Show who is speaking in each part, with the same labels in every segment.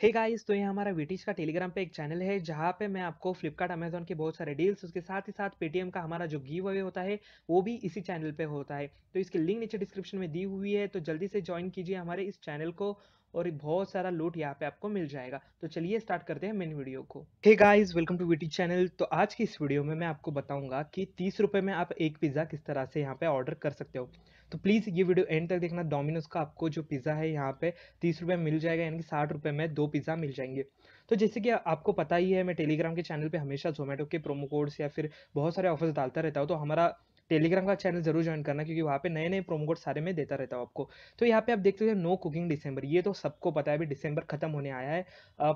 Speaker 1: Hey guys, तो ये हमारा वीटीज का टेलीग्राम पे एक चैनल है जहाँ पे मैं आपको फ्लिपकार्ट अमेज़न के बहुत सारे डील्स उसके साथ ही साथ पेटीएम का हमारा जो गिव अवे होता है वो भी इसी चैनल पे होता है। तो इसकी लिंक नीचे डिस्क्रिप्शन में दी हुई है, तो जल्दी से ज्वाइन कीजिए हमारे इस चैनल को और बहुत सारा लूट यहाँ पे आपको मिल जाएगा। तो चलिए स्टार्ट करते हैं मेन वीडियो को। Hey guys, welcome to VT channel. तो आज की इस वीडियो में मैं आपको बताऊंगा कि 30 रुपये में आप एक पिज़्ज़ा किस तरह से यहाँ पे ऑर्डर कर सकते हो। तो प्लीज़ ये वीडियो एंड तक देखना। डोमिनोज का आपको जो पिज़्ज़ा है यहाँ पे 30 रुपये में मिल जाएगा, यानी कि 60 रुपये में 2 पिज़्ज़ा मिल जाएंगे। तो जैसे कि आपको पता ही है, मैं टेलीग्राम के चैनल पे हमेशा ज़ोमैटो के प्रोमो कोड्स या फिर बहुत सारे ऑफर्स डालता रहता हूँ। तो हमारा टेलीग्राम का चैनल ज़रूर जॉइन करना, क्योंकि वहाँ पे नए-नए प्रोमो कोड सारे मैं देता रहता हूँ आपको। तो यहाँ पे आप देख सकते हैं नो कुकिंग दिसंबर, ये तो सबको पता है, अभी दिसंबर खत्म होने आया है।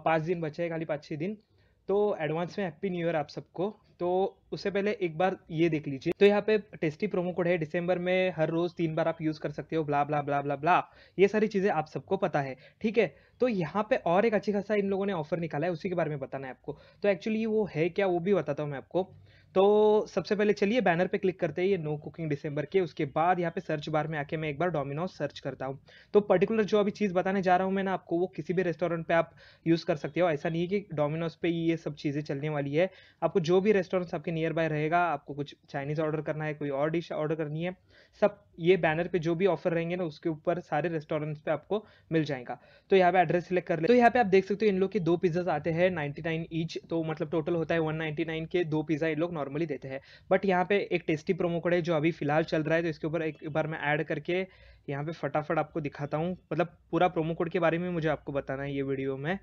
Speaker 1: 5 दिन बचे हैं, खाली 5-6 दिन। तो एडवांस में हैप्पी न्यू ईयर आप सबको। तो उससे पहले एक बार ये देख लीजिए। तो यहाँ पे टेस्टी प्रोमो कोड है, दिसंबर में हर रोज़ 3 बार आप यूज़ कर सकते हो, ब्ला, ब्ला, ब्ला, ब्ला, ब्ला। ये सारी चीज़ें आप सबको पता है, ठीक है? तो यहाँ पे और एक अच्छी खासा इन लोगों ने ऑफर निकाला है, उसी के बारे में बताना है आपको। तो एक्चुअली वो है क्या, वो भी बताता हूँ मैं आपको। तो सबसे पहले चलिए बैनर पे क्लिक करते हैं, ये नो कुकिंग दिसंबर के। उसके बाद यहाँ पे सर्च बार में आके मैं एक बार डोमिनोज सर्च करता हूँ। तो पर्टिकुलर जो अभी चीज़ बताने जा रहा हूँ मैं ना आपको, वो किसी भी रेस्टोरेंट पे आप यूज़ कर सकते हो। ऐसा नहीं है कि डोमिनोज पे ही ये सब चीज़ें चलने वाली है। आपको जो भी रेस्टोरेंट्स आपके नियर बाय रहेगा, आपको कुछ चाइनीज़ ऑर्डर करना है, कोई और डिश ऑर्डर करनी है, सब ये बैनर पे जो भी ऑफर रहेंगे ना, उसके ऊपर सारे रेस्टोरेंट्स पे आपको मिल जाएगा। तो यहाँ पे एड्रेस सिलेक्ट कर ले। तो यहाँ पे आप देख सकते हो इन लोग के 2 पिज़्ज़ाज़ आते हैं 99 ईच, तो मतलब टोटल होता है 199 के 2 पिज़्ज़ा ये लोग नॉर्मली देते हैं। बट यहाँ पे एक टेस्टी प्रोमो कोड है जो अभी फिलहाल चल रहा है, तो इसके ऊपर एक बार मैं ऐड करके यहाँ पे फटाफट आपको दिखाता हूँ। मतलब पूरा प्रोमो कोड के बारे में मुझे आपको बताना है ये वीडियो में।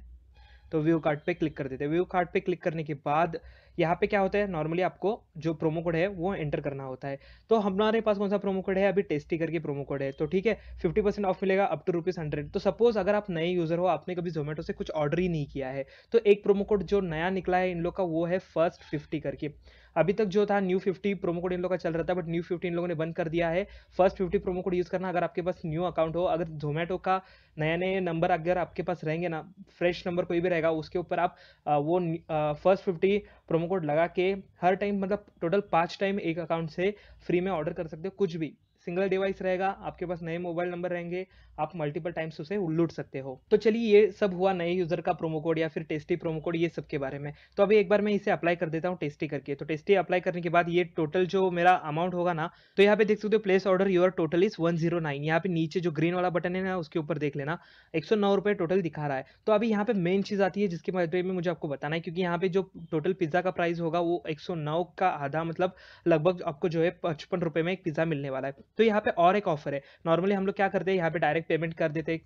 Speaker 1: तो व्यू कार्ड पे क्लिक कर देते हैं। व्यू कार्ड पे क्लिक करने के बाद यहाँ पे क्या होता है, नॉर्मली आपको जो प्रोमो कोड है वो एंटर करना होता है। तो हमारे पास कौन सा प्रोमो कोड है, अभी टेस्टी करके प्रोमो कोड है, तो ठीक है, 50% ऑफ मिलेगा अप टू ₹100। तो सपोज अगर आप नए यूजर हो, आपने कभी जोमेटो से कुछ ऑर्डर ही नहीं किया है, तो एक प्रोमो कोड जो नया निकला है इन लोग का, वो है फर्स्ट 50 करके। अभी तक जो था न्यू 50 प्रोमो कोड इन लोग का चल रहा था, बट न्यू 50 इन लोगों ने बंद कर दिया है। फर्स्ट 50 प्रोमो कोड यूज करना, अगर आपके पास न्यू अकाउंट हो, अगर जोमेटो का नए-नए नंबर अगर आपके पास रहेंगे ना, फ्रेश नंबर कोई भी रहेगा, उसके ऊपर आप वो फर्स्ट 50 प्रोमो कोड लगा के हर टाइम, मतलब टोटल 5 टाइम एक अकाउंट से फ्री में ऑर्डर कर सकते हो कुछ भी। सिंगल डिवाइस रहेगा, आपके पास नए मोबाइल नंबर रहेंगे, आप मल्टीपल टाइम्स उसे लूट सकते हो। तो चलिए, ये सब हुआ नए यूजर का प्रोमो कोड या फिर टेस्टी प्रोमो कोड, ये सब के बारे में। तो अभी एक बार मैं इसे अप्लाई कर देता हूँ टेस्टी करके। तो टेस्टी अप्लाई करने के बाद ये टोटल जो मेरा अमाउंट होगा ना, तो यहाँ पे देख सकते हो place order your total is 109। यहाँ पे नीचे जो ग्रीन वाला बटन है ना, उसके ऊपर देख लेना, 109 रुपये टोटल दिखा रहा है। तो अभी यहाँ पे मेन चीज़ आती है जिसके बारे में मुझे आपको बताना है, क्योंकि यहाँ पे जो टोटल पिज़्ज़ा का प्राइस होगा वो 109 का आधा, मतलब लगभग आपको जो है 55 रुपये में एक पिज़्ज़ा मिलने वाला है। तो यहाँ पे और एक ऑफर है। नॉर्मली हम लोग क्या करते हैं, यहाँ पे डायरेक्ट पेमेंट कर देते हैं,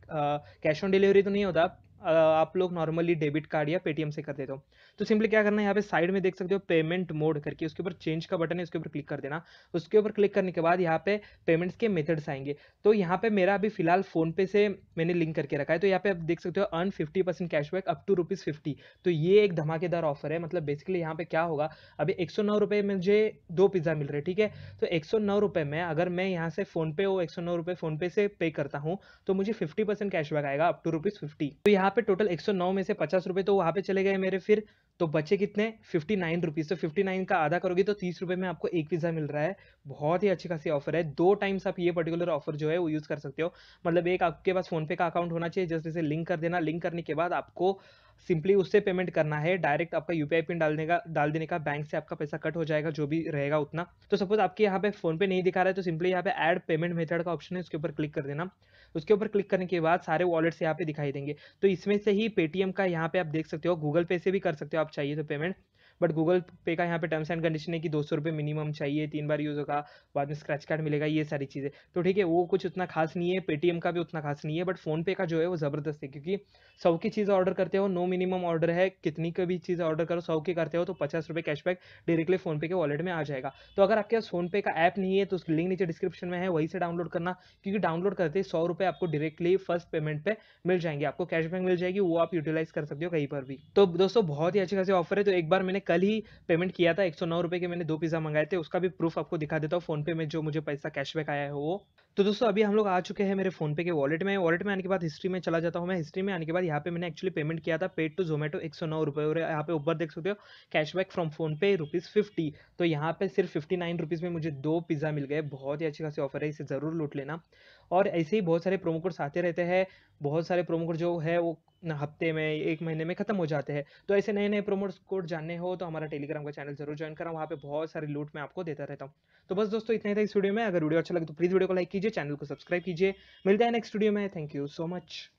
Speaker 1: कैश ऑन डिलीवरी तो नहीं होता। आप लोग नॉर्मली डेबिट कार्ड या पेटीएम से कर देते हो। तो सिंपली क्या करना है, यहाँ पे साइड में देख सकते हो पेमेंट मोड करके, उसके ऊपर चेंज का बटन है, उसके ऊपर क्लिक कर देना। उसके ऊपर क्लिक करने के बाद यहाँ पे पेमेंट्स के मेथड्स आएंगे। तो यहाँ पे मेरा अभी फिलहाल फोन पे से मैंने लिंक करके रखा है। तो यहाँ पे आप देख सकते हो अर्न 50% कैशबैक अप टू ₹50। तो ये एक धमाकेदार ऑफर है। मतलब बेसिकली यहाँ पे क्या होगा, अभी 109 रुपये में मुझे 2 पिज़्ज़ा मिल रहे हैं, ठीक है? तो 109 रुपये में अगर मैं यहाँ से फोन पे, वो 109 रुपये फोन पे से पे करता हूँ, तो मुझे 50% कैशबैक आएगा अप टू ₹50। तो यहाँ पे टोटल 109 में से 50 रुपये तो वहाँ पे चले गए मेरे, फिर तो बचे कितने, 59 रुपीज़। तो 59 का आधा करोगे तो 30 रुपये में आपको एक पिज़्ज़ा मिल रहा है। बहुत ही अच्छी खासी ऑफर है। 2 टाइम्स आप ये पर्टिकुलर ऑफर जो है वो यूज़ कर सकते हो। मतलब एक आपके पास फ़ोन पे का अकाउंट होना चाहिए, जस्ट इसे लिंक कर देना। लिंक करने के बाद आपको सिंपली उससे पेमेंट करना है। डायरेक्ट आपका यूपीआई पिन डाल देने का, बैंक से आपका पैसा कट हो जाएगा, जो भी रहेगा उतना। तो सपोज़ आपके यहाँ पे फ़ोन पे नहीं दिखा रहा है, तो सिंपली यहाँ पे ऐड पेमेंट मेथड का ऑप्शन है, उसके ऊपर क्लिक कर देना। उसके ऊपर क्लिक करने के बाद सारे वॉलेट्स यहाँ पे दिखाई देंगे। तो इसमें से ही पेटीएम का यहाँ पे आप देख सकते हो, गूगल पे से भी कर सकते हो आप चाहिए तो पेमेंट। बट गूगल पे का यहाँ पे टर्म्स एंड कंडीशन है कि ₹200 मिनिमम चाहिए, 3 बार यूज़ होगा, बाद में स्क्रैच कार्ड मिलेगा, ये सारी चीज़ें। तो ठीक है, वो कुछ उतना खास नहीं है, पेटीएम का भी उतना खास नहीं है, बट फ़ोन पे का जो है वो ज़बरदस्त है, क्योंकि 100 की चीज़ ऑर्डर करते हो, नो मिनिमम ऑर्डर है, कितनी की भी चीज़ ऑर्डर करो, 100 की करते हो तो ₹50 कैशबैक डायरेक्टली फ़ोन पे के वॉलेट में आ जाएगा। तो अगर आपके पास फ़ोन पे का ऐप नहीं है, तो उसकी लिंक नीचे डिस्क्रिप्शन में है, वहीं से डाउनलोड करना, क्योंकि डाउनलोड करते ही ₹100 आपको डायरेक्टली फर्स्ट पेमेंट पे मिल जाएँगे, आपको कैशबैक मिल जाएगी, वो आप यूटिलाइज़ कर सकते हो कहीं पर भी। तो दोस्तों, बहुत ही अच्छी खासी ऑफर है। तो एक बार मैंने कल ही पेमेंट किया था, ₹109 के मैंने 2 पिज़्ज़ा मँगाए थे, उसका भी प्रूफ़ आपको दिखा देता हूँ फ़ोन पे में जो मुझे पैसा कैशबैक आया है वो। तो दोस्तों, अभी हम लोग आ चुके हैं मेरे फ़ोन पे के वॉलेट में। वॉलेट में आने के बाद हिस्ट्री में चला जाता हूँ मैं। हिस्ट्री में आने के बाद यहाँ पे मैंने एक्चुअली पेमेंट किया था, पेड टू ज़ोमैटो ₹109, और यहाँ पे ऊपर देख सकते हो कैशबैक फ्रॉम फ़ोन पे ₹50। तो यहाँ पे सिर्फ ₹59 में मुझे 2 पिज़्ज़ा मिल गए। बहुत ही अच्छी खासी ऑफर है, इसे ज़रूर लूट लेना। और ऐसे ही बहुत सारे प्रोमो कोड्स आते रहते हैं। बहुत सारे प्रोमो कोड जो है वो हफ्ते में, 1 महीने में खत्म हो जाते हैं। तो ऐसे नए-नए प्रोमो कोड जानने हो तो हमारा टेलीग्राम का चैनल ज़रूर जॉइन करें, वहाँ पे बहुत सारी लूट मैं आपको देता रहता हूँ। तो बस दोस्तों इतना ही था इस वीडियो में। अगर वीडियो अच्छा लगे तो प्लीज़ वीडियो को लाइक कीजिए, चैनल को सब्सक्राइब कीजिए। मिलते हैं नेक्स्ट वीडियो में। Thank you so much.